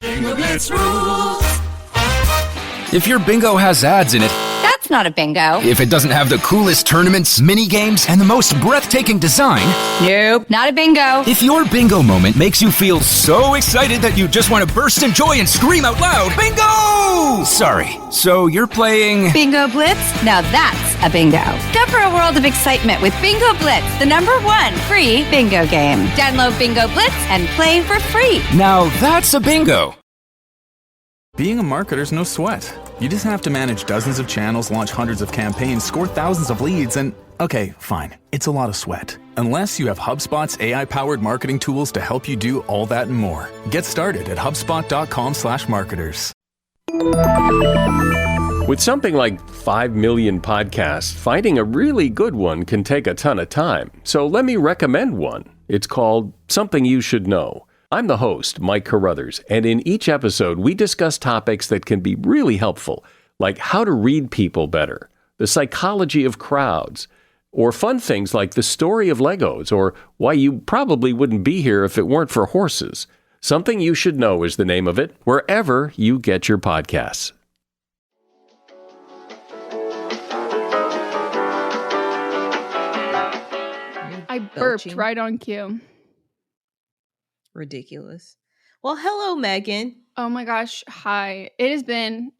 Bingo Blitz rules. If your bingo has ads in it, That's not a bingo. if it doesn't have the coolest tournaments, mini games, and the most breathtaking design, Nope, not a bingo. if your bingo moment makes you feel so excited that you just want to burst in joy and scream out loud, bingo! Sorry, so you're playing... Bingo Blitz? Now that's a bingo. Discover a world of excitement with Bingo Blitz, the #1 free bingo game. Download Bingo Blitz and play for free. Now that's a bingo. Being a marketer's no sweat. You just have to manage dozens of channels, launch hundreds of campaigns, score thousands of leads, and okay, fine, it's a lot of sweat. Unless you have HubSpot's AI-powered marketing tools to help you do all that and more. Get started at HubSpot.com/marketers. With something like 5 million podcasts, finding a really good one can take a ton of time. So let me recommend one. It's called Something You Should Know. I'm the host, Mike Carruthers, and in each episode, we discuss topics that can be really helpful, like how to read people better, the psychology of crowds, or fun things like the story of Legos, or why you probably wouldn't be here if it weren't for horses. Something You Should Know is the name of it, wherever you get your podcasts. I burped right on cue. Ridiculous. Well, hello, Megan. Oh my gosh. Hi. It's been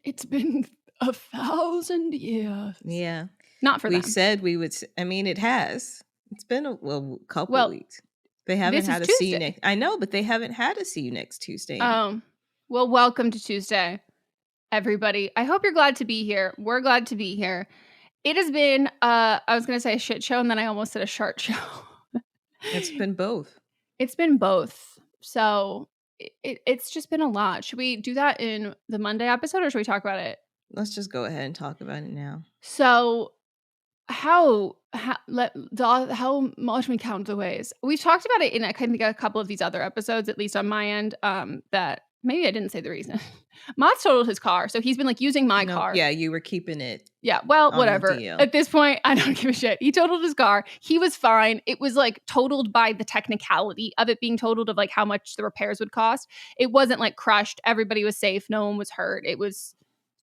1,000 years. Yeah. Not for We them. said we would. I mean, it has. It's been a couple weeks. They haven't this is had to see you Tuesday. next. I know, but they haven't had to see you next Tuesday. Well, welcome to Tuesday, everybody. I hope you're glad to be here. We're glad to be here. It has been, I was going to say a shit show, and then I almost said a shart show. It's been both. It's been both. So it's just been a lot. Should we do that in the Monday episode, or should we talk about it? Let's just go ahead and talk about it now. So how much we count the ways. We've talked about it in I think a couple of these other episodes, at least on my end, that maybe I didn't say the reason. Mott's totaled his car, so he's been like using my car. Yeah, you were keeping it. Yeah, well, on whatever. the DL. At this point, I don't give a shit. He totaled his car. He was fine. It was like totaled by the technicality of it being totaled, of like how much the repairs would cost. It wasn't like crushed. Everybody was safe. No one was hurt. It was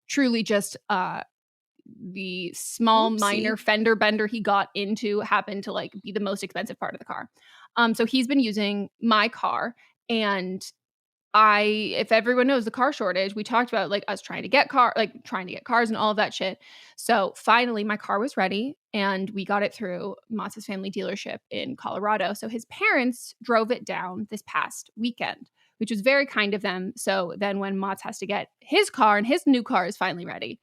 truly just the small minor fender bender he got into happened to like be the most expensive part of the car. So he's been using my car, and if everyone knows the car shortage, we talked about like us trying to get cars and all of that shit. So finally my car was ready, and we got it through Mott's family dealership in Colorado. So his parents drove it down this past weekend, which was very kind of them. So then when Mott has to get his car and his new car is finally ready,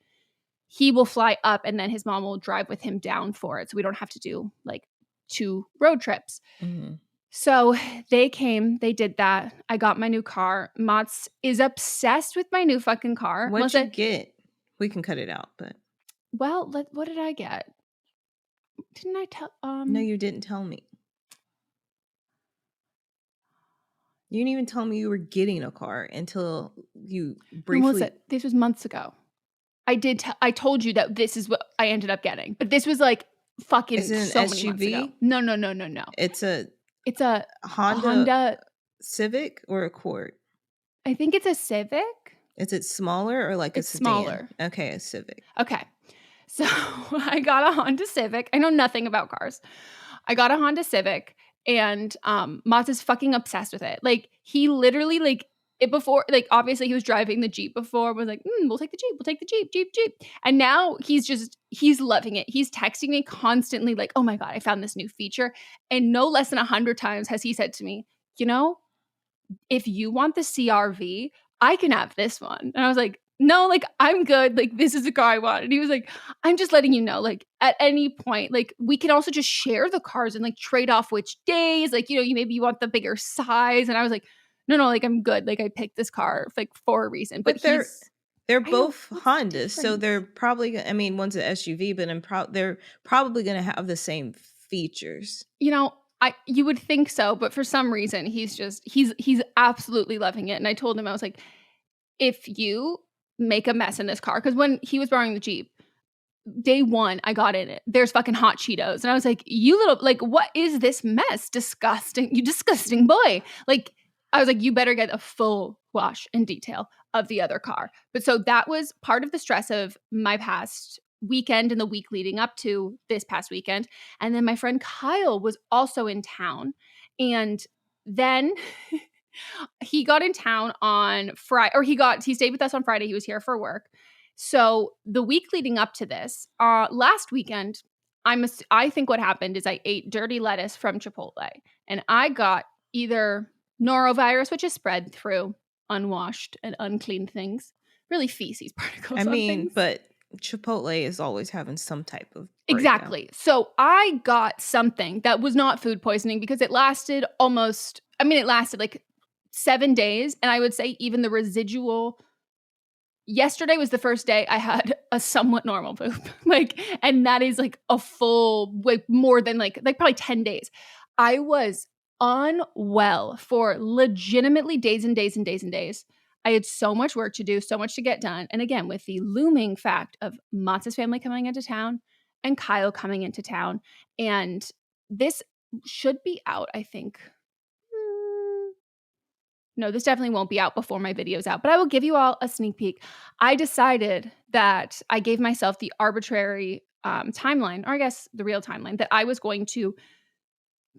he will fly up, and then his mom will drive with him down for it. So we don't have to do like 2 road trips. Mm-hmm. So they came, they did that. I got my new car. Mott's is obsessed with my new fucking car. What'd you get? We can cut it out, but. Well, what did I get? Didn't I tell? No, you didn't tell me. You didn't even tell me you were getting a car until you briefly. When was it? This was months ago. I told you that this is what I ended up getting, but this was like fucking Is it an so many SUV? months ago. No. It's a Honda Civic or Accord? I think it's a Civic. Is it smaller or like It's a sedan? smaller. Okay, a Civic. Okay. So I got a Honda Civic. I know nothing about cars. I got a Honda Civic, and Mott is fucking obsessed with it. Like, he literally, like, it before, like, obviously he was driving the Jeep before, was like, we'll take the Jeep. And now he's loving it. He's texting me constantly like, oh my God, I found this new feature. And no less than 100 times has he said to me, you know, if you want the CRV, I can have this one. And I was like, no, like, I'm good. Like, this is the car I want. And he was like, I'm just letting you know, like, at any point, like, we can also just share the cars and like trade off which days, like, you know, maybe you want the bigger size. And I was like, no, like, I'm good. Like, I picked this car like for a reason. But they're both Hondas, so they're probably. I mean, one's an SUV, but they're probably going to have the same features. You know, you would think so, but for some reason, he's absolutely loving it. And I told him, I was like, if you make a mess in this car, because when he was borrowing the Jeep, day one, I got in it. There's fucking hot Cheetos, and I was like, you little, like, what is this mess? Disgusting, you disgusting boy. Like, I was like, you better get a full wash and detail of the other car. But so that was part of the stress of my past weekend and the week leading up to this past weekend. And then my friend Kyle was also in town. And then he got in town on Friday, or he stayed with us on Friday. He was here for work. So the week leading up to this, last weekend, I think what happened is I ate dirty lettuce from Chipotle, and I got either norovirus, which is spread through unwashed and unclean things, really feces particles on things. But Chipotle is always having some type of breakdown. Exactly. So I got something that was not food poisoning because it lasted like 7 days. And I would say even the residual, yesterday was the first day I had a somewhat normal poop. And that is like a full, like more than like probably 10 days. I was unwell for legitimately days and days and days and days. I had so much work to do, so much to get done. And again, with the looming fact of Matz's family coming into town and Kyle coming into town. And this should be out, I think. No, this definitely won't be out before my video's out, but I will give you all a sneak peek. I decided that I gave myself the arbitrary timeline, or I guess the real timeline, that I was going to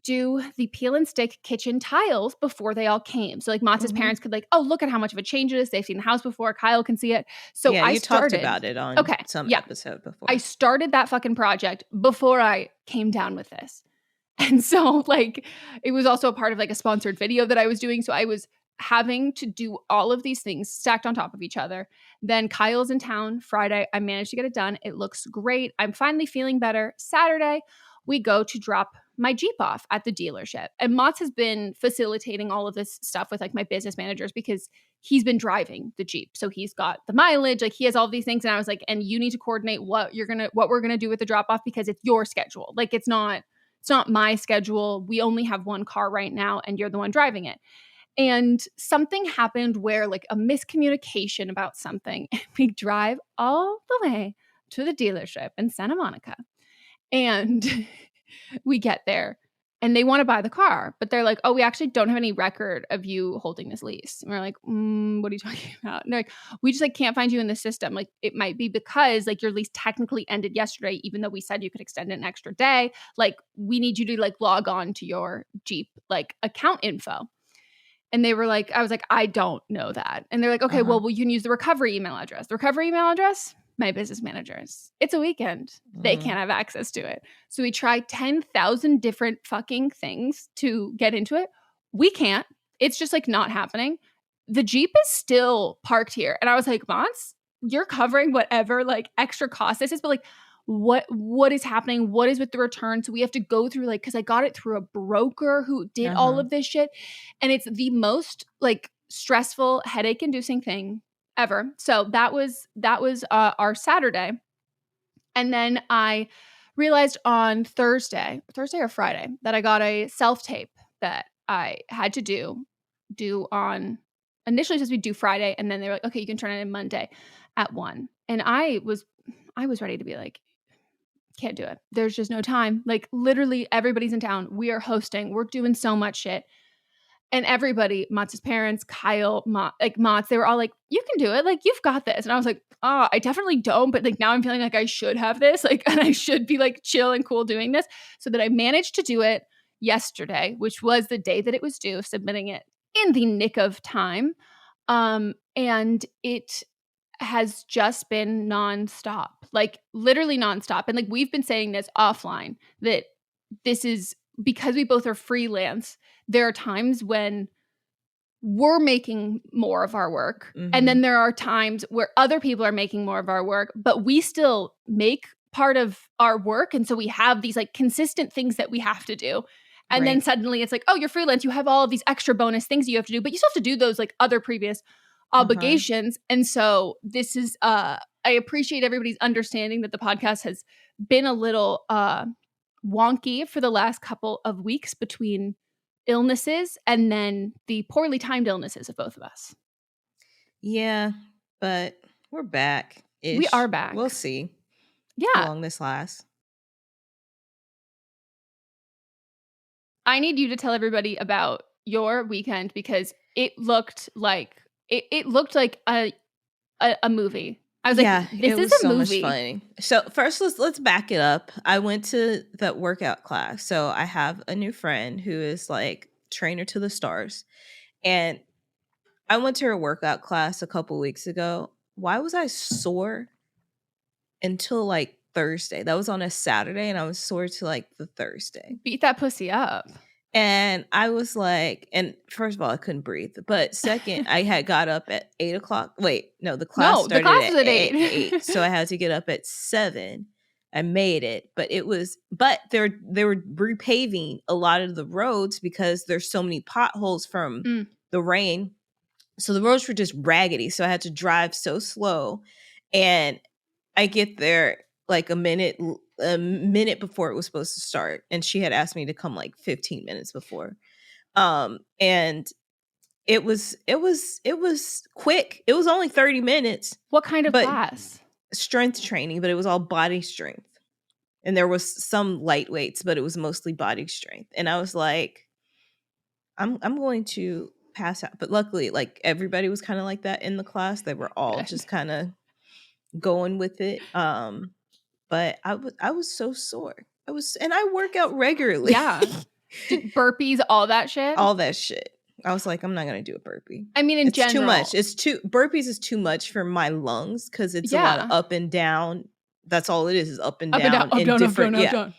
do the peel and stick kitchen tiles before they all came. So like Matz's parents could like, oh, look at how much of a change it is. They've seen the house before. Kyle can see it. So yeah, I talked about it on some episode before. I started that fucking project before I came down with this. And so like, it was also a part of like a sponsored video that I was doing. So I was having to do all of these things stacked on top of each other. Then Kyle's in town Friday. I managed to get it done. It looks great. I'm finally feeling better. Saturday, we go to drop my Jeep off at the dealership. And Matz has been facilitating all of this stuff with like my business managers because he's been driving the Jeep. So he's got the mileage, like he has all these things. And I was like, and you need to coordinate what we're going to do with the drop off because it's your schedule. Like it's not my schedule. We only have one car right now and you're the one driving it. And something happened where like a miscommunication about something. And we drive all the way to the dealership in Santa Monica. And we get there and they want to buy the car, but they're like, oh, we actually don't have any record of you holding this lease. And we're like, what are you talking about? And they're like, we just like can't find you in the system. Like it might be because like your lease technically ended yesterday, even though we said you could extend it an extra day. Like we need you to like log on to your Jeep, like account info. And they were like, I was like, I don't know that. And they're like, okay, well, you can use the recovery email address. The recovery email address, my business managers. It's a weekend. They can't have access to it. So we tried 10,000 different fucking things to get into it. We can't. It's just like not happening. The Jeep is still parked here. And I was like, Mons, you're covering whatever like extra cost this is, but like, what is happening? What is with the return? So we have to go through like, because I got it through a broker who did all of this shit. And it's the most like stressful, headache inducing thing ever. So that was our Saturday. And then I realized on Thursday or Friday that I got a self-tape that I had to do on initially supposed to be due Friday. And then they were like, okay, you can turn it in Monday at 1. And I was ready to be like, can't do it. There's just no time. Like literally everybody's in town. We are hosting. We're doing so much shit. And everybody, Matz's parents, Kyle, Matz, they were all like, you can do it. Like, you've got this. And I was like, oh, I definitely don't. But like now I'm feeling like I should have this. Like, and I should be like chill and cool doing this. So that I managed to do it yesterday, which was the day that it was due, submitting it in the nick of time. And it has just been nonstop, like literally nonstop. And like we've been saying this offline that this is because we both are freelance. There are times when we're making more of our work. And then there are times where other people are making more of our work, but we still make part of our work. And so we have these like consistent things that we have to do. And then suddenly it's like, oh, you're freelance. You have all of these extra bonus things you have to do, but you still have to do those like other previous obligations. And so this is, I appreciate everybody's understanding that the podcast has been a little wonky for the last couple of weeks between illnesses and then the poorly timed illnesses of both of us. Yeah, but we're back. We are back. We'll see how long this lasts. I need you to tell everybody about your weekend because it looked like a movie. I was Yeah, like, this it is was a so much movie. fun. So first, let's back it up. I went to that workout class. So I have a new friend who is like trainer to the stars, and I went to her workout class a couple weeks ago. Why was I sore until like Thursday? That was on a Saturday, and I was sore to like the Thursday. Beat that pussy up. And I was like, and first of all, I couldn't breathe. But second, I had got up at 8 o'clock. Wait, no, the class No, the started class at was at 8. So eight. I had to get up at 7. I made it, but they were repaving a lot of the roads because there's so many potholes from Mm. the rain. So the roads were just raggedy. So I had to drive so slow. And I get there like a minute before it was supposed to start, and she had asked me to come like 15 minutes before. And it was quick. It was only 30 minutes, What kind of but class? strength training, but it was all body strength. And there was some lightweights, but it was mostly body strength. And I was like, I'm going to pass out. But luckily, like everybody was kind of like that in the class. They were all Good. just kind of going with it. But I was so sore. And I work out regularly. Yeah. Burpees, all that shit. All that shit. I was like, I'm not gonna do a burpee. I mean, in It's general, too much. Burpees is too much for my lungs because it's a lot of Yeah. up and down. That's all it is up and up and down down, up, in down, up, different. down, up, Yeah, down.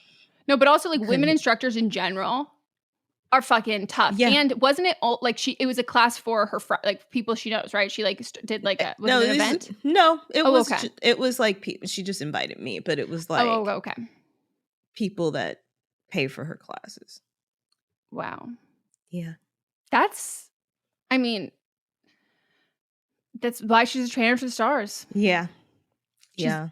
No, but also like women Couldn't- instructors in general are fucking tough. Yeah. And wasn't it all like it was a class for her like people she knows, right? She like did like was it an event? No, it Oh, was. okay. It was like she just invited me, but it was like Oh, okay. people that pay for her classes. Wow. Yeah, I mean, that's why she's a trainer for the stars. yeah, She's yeah.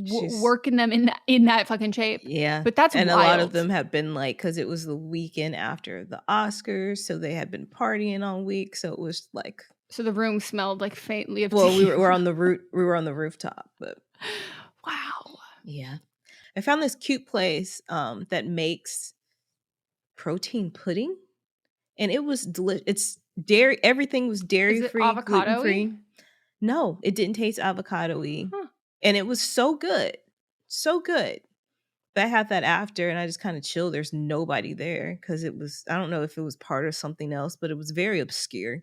She's- working them in that fucking shape. Yeah. But that's and wild. a lot of them have been like, because it was the weekend after the Oscars, so they had been partying all week. So it was like, So the room smelled like faintly of well, we tequila. were on the we were on the rooftop, but Wow. yeah. I found this cute place that makes protein pudding, and it was delicious. It's dairy. Everything was dairy free, gluten free. No, it didn't taste avocado-y. Huh. And it was so good. So good. But I had that after, and I just kind of chilled. There's nobody there because I don't know if it was part of something else, but it was very obscure.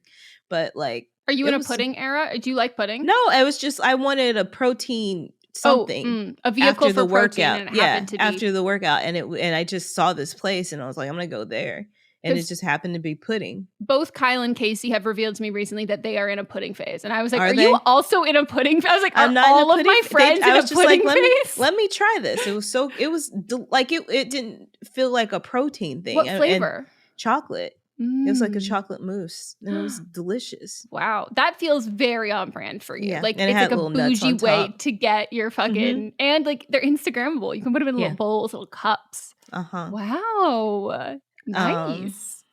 But like, Are you in a pudding era? Do you like pudding? No, I wanted a protein something. A vehicle after for the protein, workout. and it Yeah, happened to be after the workout, and I just saw this place, and I was like, I'm gonna go there, and it 'Cause- just happened to be pudding. both Kyle and Casey have revealed to me recently that they are in a pudding phase, and I was like, Are "Are they? you also in a pudding phase?" I was like, "Are I'm not in a all of pudding my phase. friends I in was a just like, pudding phase?" let me try this. It didn't feel like a protein thing. What and flavor? chocolate. It was like a Mm. chocolate mousse, and it was delicious. Wow, that feels very on brand for you. Yeah, Like and it it's had like a little nuts bougie on way top. to get your fucking and like they're Instagrammable. You can put them in Yeah. little bowls, little cups. Uh-huh. Wow, nice.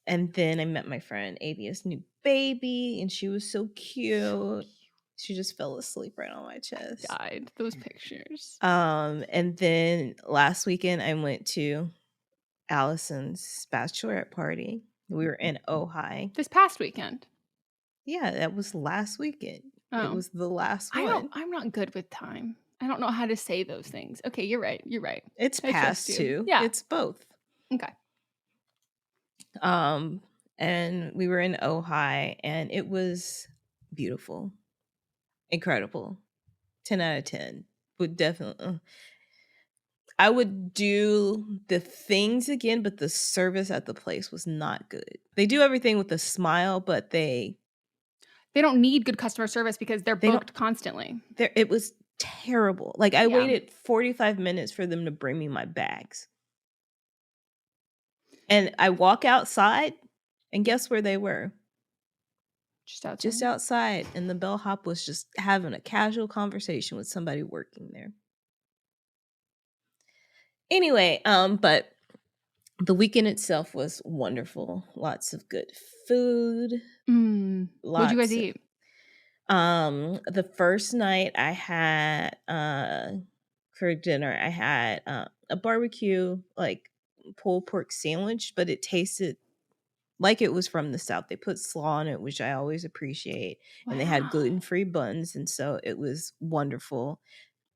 And then I met my friend Avia's new baby, and she was so cute. She just fell asleep right on my chest. Died those pictures. And then last weekend I went to Allison's bachelorette party. We were in Ojai. This past weekend. Yeah, that was last weekend. Oh. It was the last one. I'm not good with time. I don't know how to say those things. Okay, you're right. You're right. It's I past trust you. two. Yeah. It's both. Okay. And we were in Ojai, and it was beautiful, incredible, 10 out of 10. Would definitely. I would do the things again, but the service at the place was not good. They do everything with a smile, but they don't need good customer service because they're They don't- booked constantly. it was terrible. Like I Yeah. waited 45 minutes for them to bring me my bags. And I walk outside, and guess where they were? Just outside. Just outside. And the bellhop was just having a casual conversation with somebody working there. Anyway, but the weekend itself was wonderful. Lots of good food. What'd you guys Lots of- eat? The first night I had for dinner I had a barbecue like pulled pork sandwich, but it tasted like it was from the South. They put slaw on it, which I always appreciate. And they had Wow. gluten-free buns, and so it was wonderful.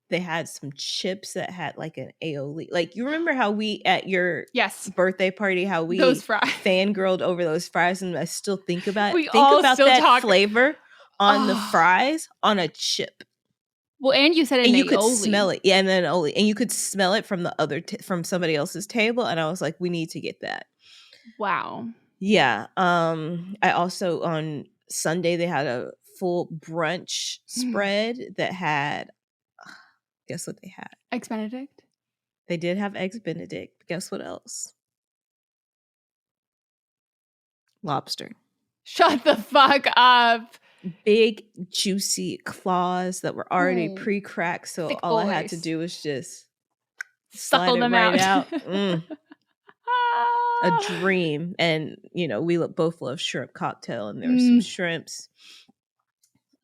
They had some chips that had like an aioli. Like, you remember how we at your Yes. birthday party, how we Those fries. fangirled over those fries, and I still think about We think all about still that talk- flavor on the Oh. fries on a chip. Well, and you said an And you could aioli. smell it. Yeah, and then aioli. And you could smell it from the other from somebody else's table, and I was like, we need to get that. Wow. Yeah. I also on Sunday they had a full brunch spread that had guess what they had? Eggs Benedict? They did have eggs Benedict. But guess what else? Lobster. Shut the fuck up. Big juicy claws that were already Ooh. pre-cracked. So Thick all I had to boys. do was just Suckle slide it them right out. out. A dream. And we both love shrimp cocktail, and there were some shrimps.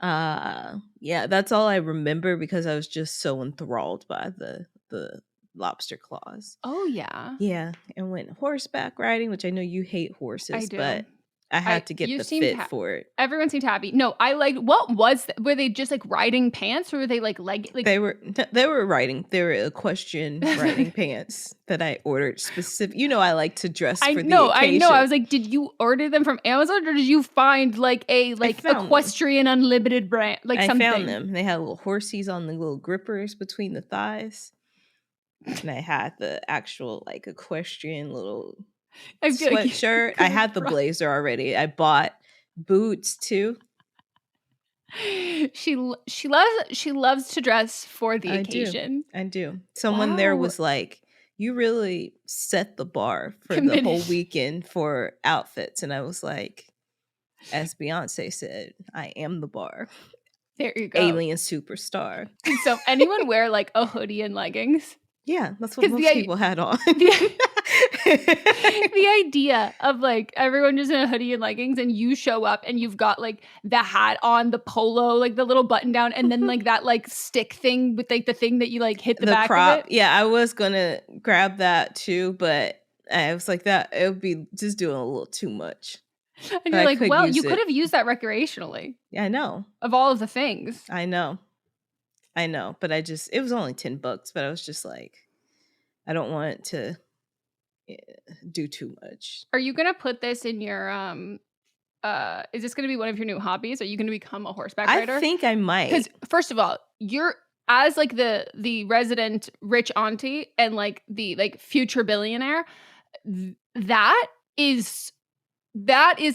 Yeah, that's all I remember because I was just so enthralled by the lobster claws. Oh, yeah. Yeah, and went horseback riding, which I know you hate horses, I do. but I had to get you the seemed fit for it. Everyone seemed happy. No, I like. What was? Were they just like riding pants, or were they like leg? Like They were riding. They were equestrian riding pants that I ordered specific. I like to dress for the occasion. I know. I was like, did you order them from Amazon, or did you find like a equestrian unlimited brand? Like I something. found them. They had little horsies on the little grippers between the thighs, and I had the actual like equestrian little I feel like sweatshirt. I had the blazer already. I bought boots too. She loves to dress for the occasion. I do. Someone there was like, "You really set the bar for the whole weekend for outfits," and I was like, as Beyonce said, "I am the bar." There you go. Alien superstar. So anyone wear like a hoodie and leggings? Yeah, that's what most people had on. The idea of like everyone just in a hoodie and leggings, and you show up and you've got like the hat on, the polo, like the little button down, and then like that like stick thing with like the thing that you like hit the back crop. of it. Yeah, I was gonna grab that too, but I was like, that it would be just doing a little too much. And you're like, well, you could have used that recreationally. Yeah, I know. Of all of the things. I know. But it was only $10, but I was just like, I don't want to do too much. Are you gonna put this in your is this gonna be one of your new hobbies? Are you gonna become a horseback rider? I think I might. Because first of all, you're as like the resident rich auntie and like the like future billionaire, that is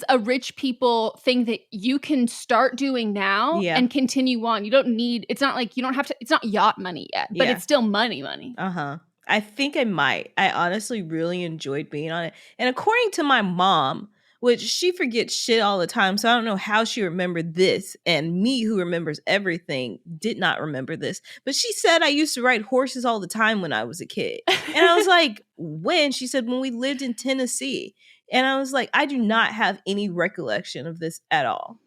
a rich people thing that you can start doing now and continue on. You don't need, it's not like you don't have to, it's not yacht money yet, but it's still money. Uh-huh. I think I might. I honestly really enjoyed being on it. And according to my mom, which she forgets shit all the time, so I don't know how she remembered this. And me, who remembers everything, did not remember this. But she said I used to ride horses all the time when I was a kid. And I was like, when? She said, when we lived in Tennessee. And I was like, I do not have any recollection of this at all.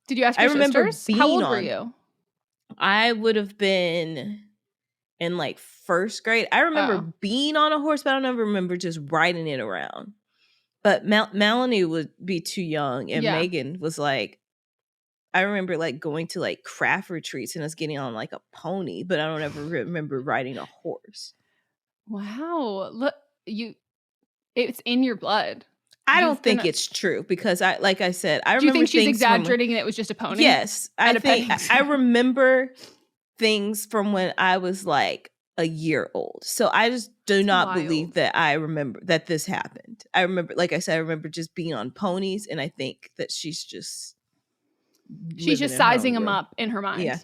Did you ask your sisters? How old were you? I would have been in like first grade. I remember being on a horse, but I don't ever remember just riding it around. But Melanie would be too young, and Meghan was like, I remember like going to like craft retreats and us getting on like a pony, but I don't ever remember riding a horse. Wow, look, it's in your blood. I don't think it's true because like I said, I remember. Do you think she's exaggerating and it was just a pony? Yes, I think I remember things from when I was like a year old. So I just do not believe that I remember that this happened. I remember, like I said, I remember just being on ponies, and I think that she's just sizing them up in her mind. Yeah,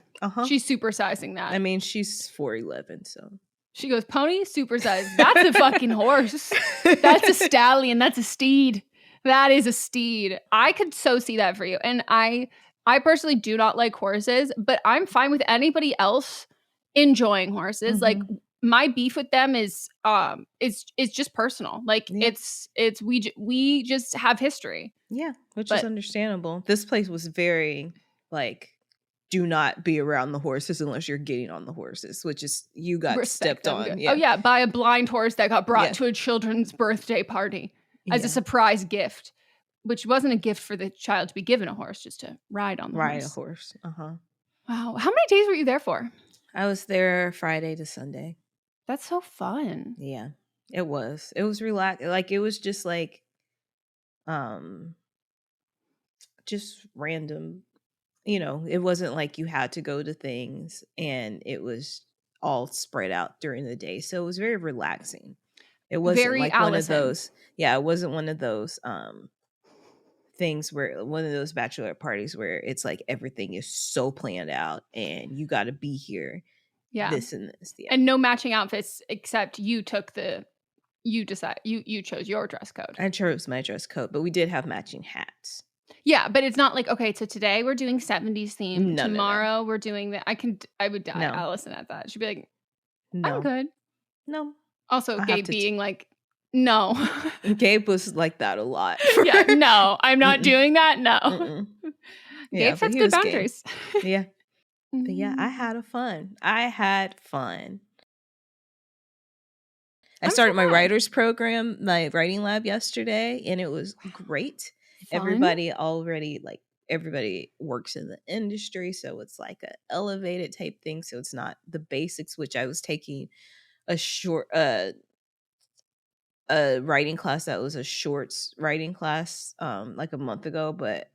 she's supersizing that. I mean, she's 4'11", so she goes pony supersized. That's a fucking horse. That's a stallion. That's a steed. That is a steed. I could so see that for you. And I personally do not like horses, but I'm fine with anybody else enjoying horses. Like my beef with them is just personal. Like it's we just have history. Yeah, which is understandable. This place was very like, do not be around the horses unless you're getting on the horses, which is you got stepped on. Yeah. Oh yeah, by a blind horse that got brought to a children's birthday party as a surprise gift. which wasn't a gift for the child to be given a horse, just to ride on the Ride a horse. horse. Wow. How many days were you there for? I was there Friday to Sunday. That's so fun. Yeah, it was. It was relaxed. Like it was just like, just random. You know, it wasn't like you had to go to things, and it was all spread out during the day, so it was very relaxing. It wasn't Very like one of Allison. those. Yeah, it wasn't one of those things where one of those bachelorette parties where it's like everything is so planned out and you got to be here. Yeah. This and this. Yeah. And no matching outfits except you chose your dress code. I chose my dress code, but we did have matching hats. Yeah, but it's not like, okay, so today we're doing 70s theme. No, Tomorrow we're doing that. I would die. No. Allison at that. She'd be like, No. I'm good. No. Also, I Gabe have to being like, no. Gabe was like that a lot. Yeah, no, I'm not doing that. No. Yeah, Gabe sets good boundaries. Yeah. But yeah, I had fun. I started my writer's program, my writing lab yesterday, and it was great. Fun? Everybody works in the industry, so it's like a elevated type thing. So it's not the basics, which I was taking a short a writing class that was a shorts writing class like a month ago, but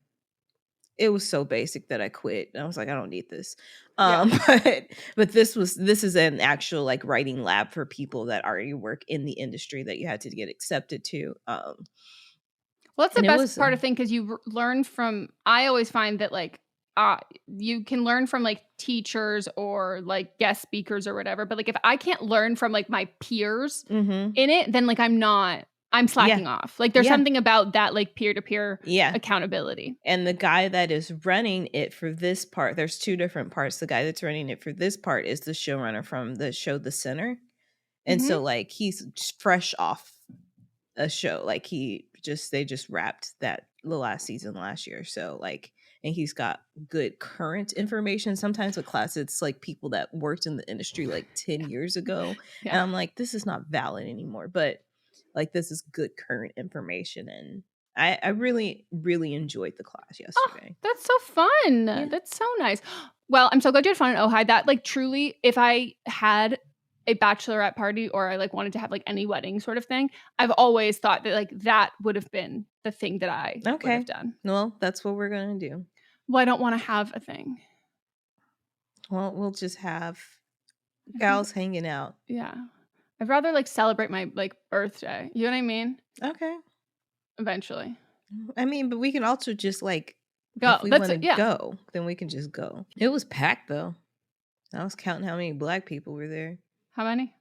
it was so basic that I quit. And I was like, I don't need this. But this is an actual like writing lab for people that already work in the industry that you had to get accepted to. Well, that's the best part of thing, because you learn from. I always find that like you can learn from like teachers or like guest speakers or whatever. But like if I can't learn from like my peers in it, then like I'm slacking off. Like there's something about that like peer-to-peer accountability. And the guy that is running it for this part, there's two different parts. The guy that's running it for this part is the showrunner from the show The Sinner. And so like he's fresh off a show. Like they just wrapped the last season last year. So like, and he's got good current information. Sometimes with class, it's like people that worked in the industry like 10 years ago. And I'm like, this is not valid anymore. But like, this is good current information. And I really, really enjoyed the class yesterday. Oh, that's so fun. Yeah. That's so nice. Well, I'm so glad you had fun at Ojai. That like truly, if I had a bachelorette party or I like wanted to have like any wedding sort of thing, I've always thought that like that would have been the thing that I would have done. Well, that's what we're going to do. Well, I don't want to have a thing. Well, we'll just have gals hanging out. Yeah. I'd rather like celebrate my like birthday. You know what I mean? Okay. Eventually. I mean, but we can also just like go. If we want to go, then we can just go. It was packed though. I was counting how many Black people were there. How many?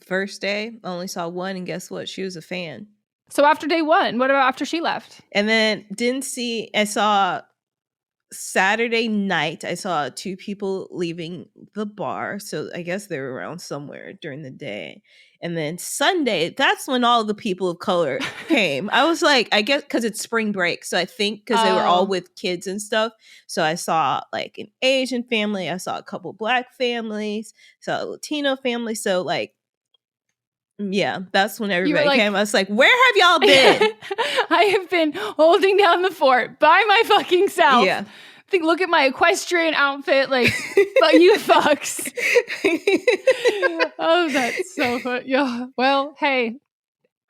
First day, I only saw one, and guess what? She was a fan. So after day one, what about after she left? And then I saw Saturday night, I saw two people leaving the bar. So I guess they were around somewhere during the day. And then Sunday, that's when all the people of color came. I was like, I guess because it's spring break. So I think because they were all with kids and stuff. So I saw like an Asian family. I saw a couple Black families. Saw a Latino family. So like, yeah, that's when everybody came. I was like, where have y'all been? I have been holding down the fort by my fucking self. Yeah. Look at my equestrian outfit, like, but you fucks. Oh, that's so fun. Yeah. Well, hey,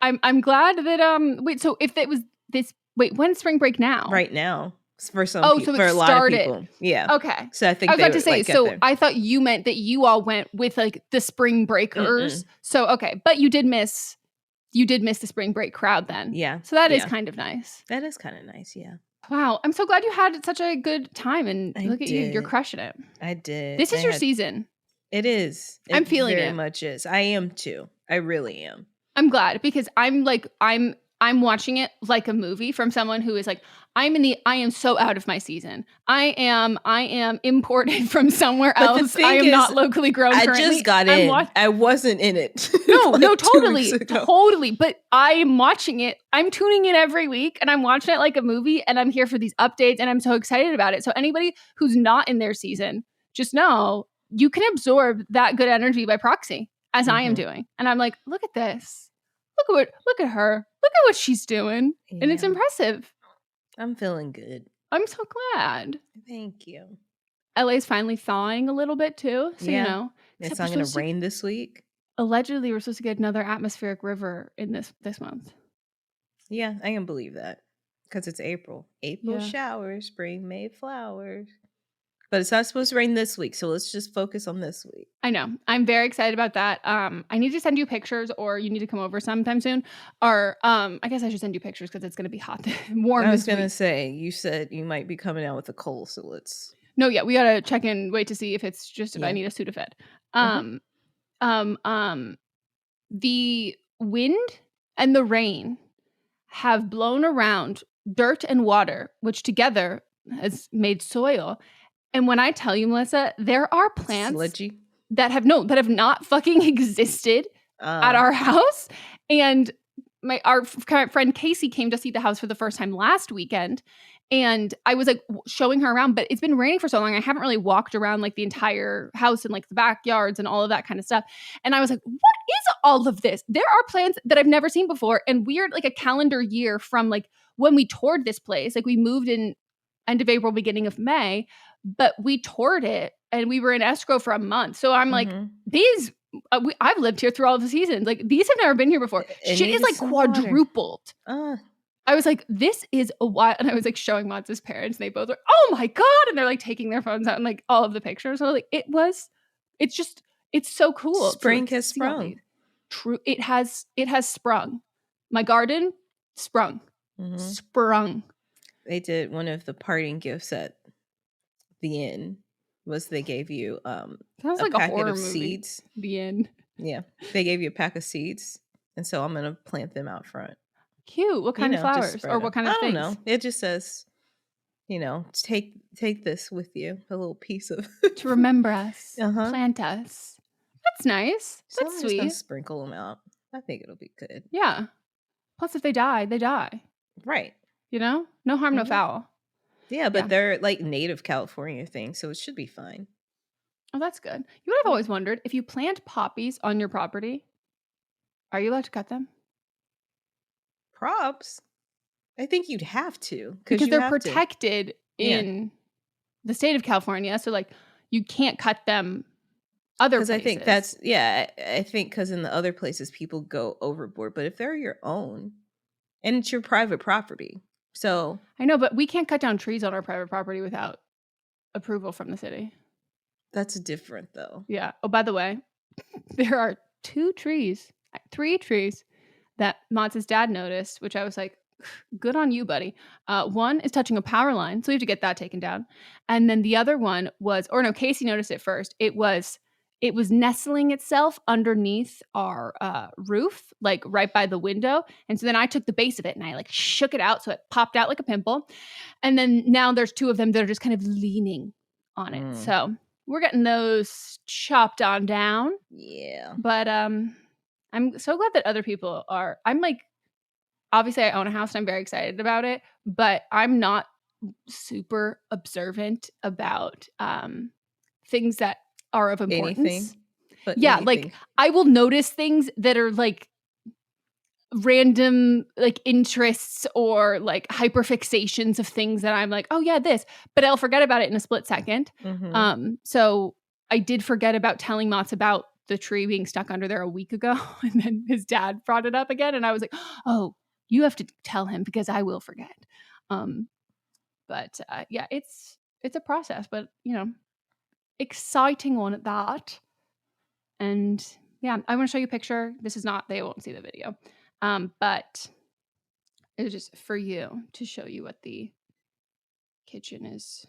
I'm glad that wait, so if it was this when's spring break now? Right now. For some people, so for a lot of people. Yeah. Okay. So I think I was about to say, so there. I thought you meant that you all went with like the spring breakers. So okay, but you did miss the spring break crowd then. Yeah. So that is kind of nice. That is kind of nice, yeah. Wow. I'm so glad you had such a good time, and look at you. You're crushing it. I did. This is your season. It is. I'm feeling it. Very much is. I am too. I really am. I'm glad, because I'm watching it like a movie from someone who is like, I am so out of my season. I am imported from somewhere else. I am not locally grown currently. I just got in. I wasn't in it. No, totally. But I am watching it. I'm tuning in every week, and I'm watching it like a movie, and I'm here for these updates, and I'm so excited about it. So anybody who's not in their season, just know you can absorb that good energy by proxy, as I am doing. And I'm like, look at this. Look at her. Look at what she's doing. Yeah. And it's impressive. I'm feeling good. I'm so glad. Thank you. LA's finally thawing a little bit too. So, Yeah. you know, It's except not we're going supposed to to, rain this week. allegedly we're supposed to get another atmospheric river in this month. Yeah, I can believe that. Because it's April. April Yeah. showers, spring May flowers. But it's not supposed to rain this week, so let's just focus on this week. I know. I'm very excited about that. I need to send you pictures, or you need to come over sometime soon. Or I guess I should send you pictures because it's going to be hot, warm I was this going to week. say, you said you might be coming out with a cold, so let's... No, yeah, we got to check in, wait to see if it's just if I Yeah. need a Sudafed. Mhm. The wind and the rain have blown around dirt and water, which together has made soil. And when I tell you, Melissa, there are plants Sludgy. that have not fucking existed at our house. And our friend Casey came to see the house for the first time last weekend. And I was like showing her around, but it's been raining for so long. I haven't really walked around like the entire house and like the backyards and all of that kind of stuff. And I was like, what is all of this? There are plants that I've never seen before. And we're like a calendar year from like when we toured this place. Like we moved in end of April, beginning of May, but we toured it and we were in escrow for a month. So I'm like, these, I've lived here through all of the seasons. Like these have never been here before. Shit is like quadrupled. I was like, this is a while. And I was like showing Mods' parents and they both were, oh my God. And they're like taking their phones out and like all of the pictures. So like, it's so cool. Spring has sprung. True. It has sprung. My garden sprung. Sprung. They did one of the parting gifts at the inn was they gave you Sounds a like a packet horror of movie. seeds. The end. Yeah. They gave you a pack of seeds. And so I'm going to plant them out front. Cute. What kind of flowers or what kind of things? I don't know. It just says, take this with you. A little piece of to remember us. Plant us. That's nice. That's sweet. Gonna sprinkle them out. I think it'll be good. Yeah. Plus, if they die, they die. Right. You know? No harm, no foul. Yeah, but they're like native California things, so it should be fine. Oh, that's good. You would have always wondered, if you plant poppies on your property, are you allowed to cut them? Props? I think you'd have to. Because they're protected in the state of California. So, like, you can't cut them other places. Because I think I think because in the other places, people go overboard. But if they're your own, and it's your private property. So I know, but we can't cut down trees on our private property without approval from the city. That's different, though. Yeah. Oh, by the way, there are 3 trees that Mott's dad noticed, which I was like, good on you, buddy. One is touching a power line, so we have to get that taken down. And then the other one Casey noticed it first. It was nestling itself underneath our roof, like right by the window. And so then I took the base of it and I like shook it out so it popped out like a pimple. And then now there's 2 of them that are just kind of leaning on it. So we're getting those chopped on down. Yeah. But I'm so glad that other people are. I'm like, obviously I own a house and I'm very excited about it, but I'm not super observant about things that are of importance. Anything. Like I will notice things that are like random like interests or like hyperfixations of things that I'm like, oh yeah, this, but I'll forget about it in a split second. So I did forget about telling Mats about the tree being stuck under there a week ago, and then his dad brought it up again, and I was like, oh, you have to tell him because I will forget. But it's a process, but exciting one at that. And yeah, I want to show you a picture. They won't see the video. But it was just for you to show you what the kitchen is.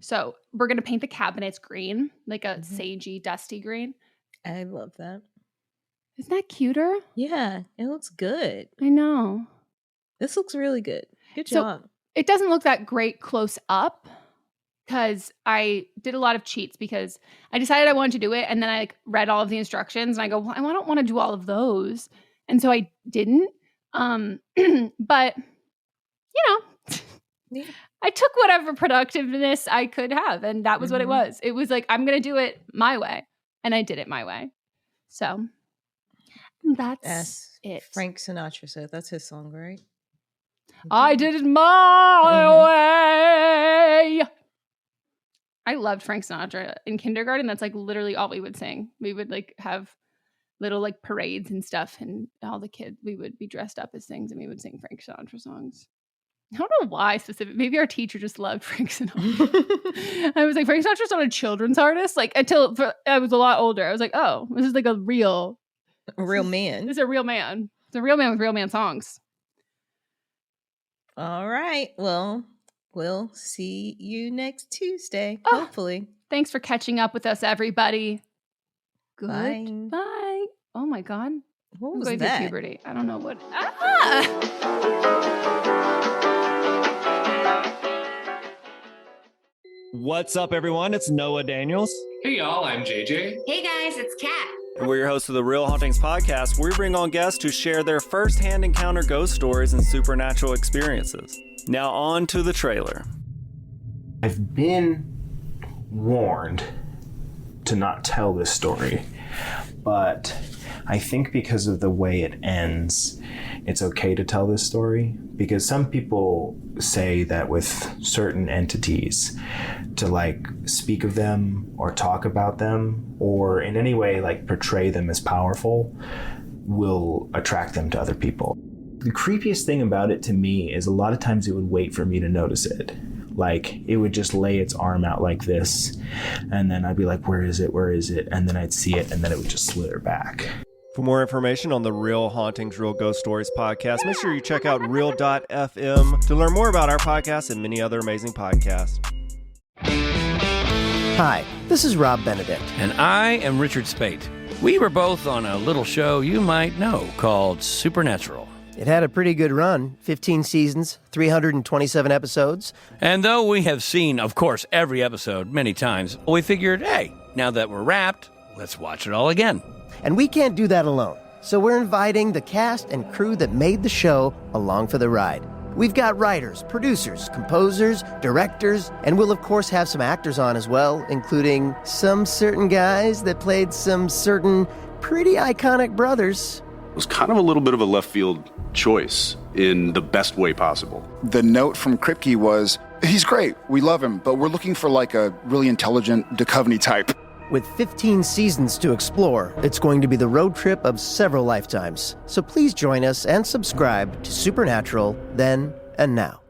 So we're going to paint the cabinets green, like a sagey, dusty green. I love that. Isn't that cuter? Yeah, it looks good. I know. This looks really good. Good job. It doesn't look that great close up because I did a lot of cheats because I decided I wanted to do it. And then I read all of the instructions and I go, well, I don't want to do all of those. And so I didn't. But, I took whatever productiveness I could have. And that was what it was. It was like, I'm going to do it my way. And I did it my way. So that's it. Frank Sinatra said that's his song, right? I did it my way. I loved Frank Sinatra. In kindergarten, that's like literally all we would sing. We would like have little like parades and stuff, and all the kids, we would be dressed up as things and we would sing Frank Sinatra songs. I don't know why specific. Maybe our teacher just loved Frank Sinatra. I was like, Frank Sinatra's not a children's artist. Like until I was a lot older, I was like, oh, this is like a real man. This is a real man. It's a real man with real man songs. All right. Well, we'll see you next Tuesday, Oh, hopefully. Thanks for catching up with us, everybody. Good. Bye. Bye. Oh my God. What I'm was going that? through puberty. I don't know what. What's up, everyone? It's Noah Daniels. Hey, y'all. I'm JJ. Hey, guys. It's Kat. And we're your hosts of the Real Hauntings podcast, where we bring on guests who share their first-hand encounter ghost stories and supernatural experiences. Now on to the trailer. I've been warned to not tell this story, but I think because of the way it ends, it's okay to tell this story, because some people say that with certain entities, to like speak of them or talk about them or in any way like portray them as powerful will attract them to other people. The creepiest thing about it to me is a lot of times it would wait for me to notice it. Like it would just lay its arm out like this, and then I'd be like, where is it? Where is it? And then I'd see it, and then it would just slither back. For more information on the Real Hauntings, Real Ghost Stories podcast, make sure you check out real.fm to learn more about our podcast and many other amazing podcasts. Hi, this is Rob Benedict. And I am Richard Spate. We were both on a little show you might know called Supernatural. It had a pretty good run, 15 seasons, 327 episodes. And though we have seen, of course, every episode many times, we figured, hey, now that we're wrapped, let's watch it all again. And we can't do that alone, so we're inviting the cast and crew that made the show along for the ride. We've got writers, producers, composers, directors, and we'll of course have some actors on as well, including some certain guys that played some certain pretty iconic brothers. It was kind of a little bit of a left field choice in the best way possible. The note from Kripke was, he's great, we love him, but we're looking for like a really intelligent Duchovny type. With 15 seasons to explore, it's going to be the road trip of several lifetimes. So please join us and subscribe to Supernatural Then and Now.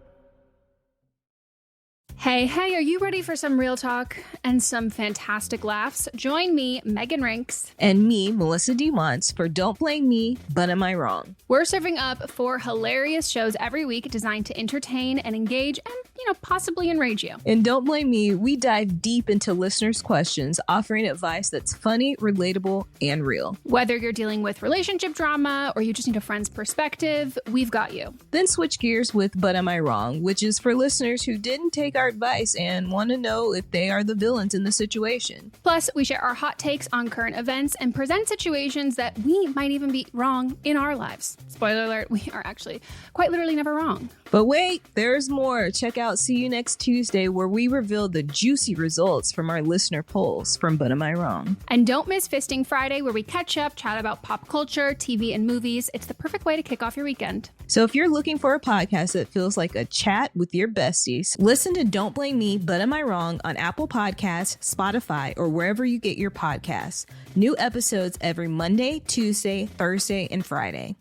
Hey, are you ready for some real talk and some fantastic laughs? Join me, Megan Rinks. And me, Melisa DeWants, for Don't Blame Me, But Am I Wrong? We're serving up 4 hilarious shows every week designed to entertain and engage and, possibly enrage you. In Don't Blame Me, we dive deep into listeners' questions, offering advice that's funny, relatable, and real. Whether you're dealing with relationship drama or you just need a friend's perspective, we've got you. Then switch gears with But Am I Wrong, which is for listeners who didn't take our advice and want to know if they are the villains in the situation. Plus, we share our hot takes on current events and present situations that we might even be wrong in our lives. Spoiler alert, we are actually quite literally never wrong. But wait, there's more. Check out See You Next Tuesday, where we reveal the juicy results from our listener polls from But Am I Wrong? And don't miss Fisting Friday, where we catch up, chat about pop culture, TV, and movies. It's the perfect way to kick off your weekend. So if you're looking for a podcast that feels like a chat with your besties, listen to Don't Blame Me, But Am I Wrong on Apple Podcasts, Spotify, or wherever you get your podcasts. New episodes every Monday, Tuesday, Thursday, and Friday.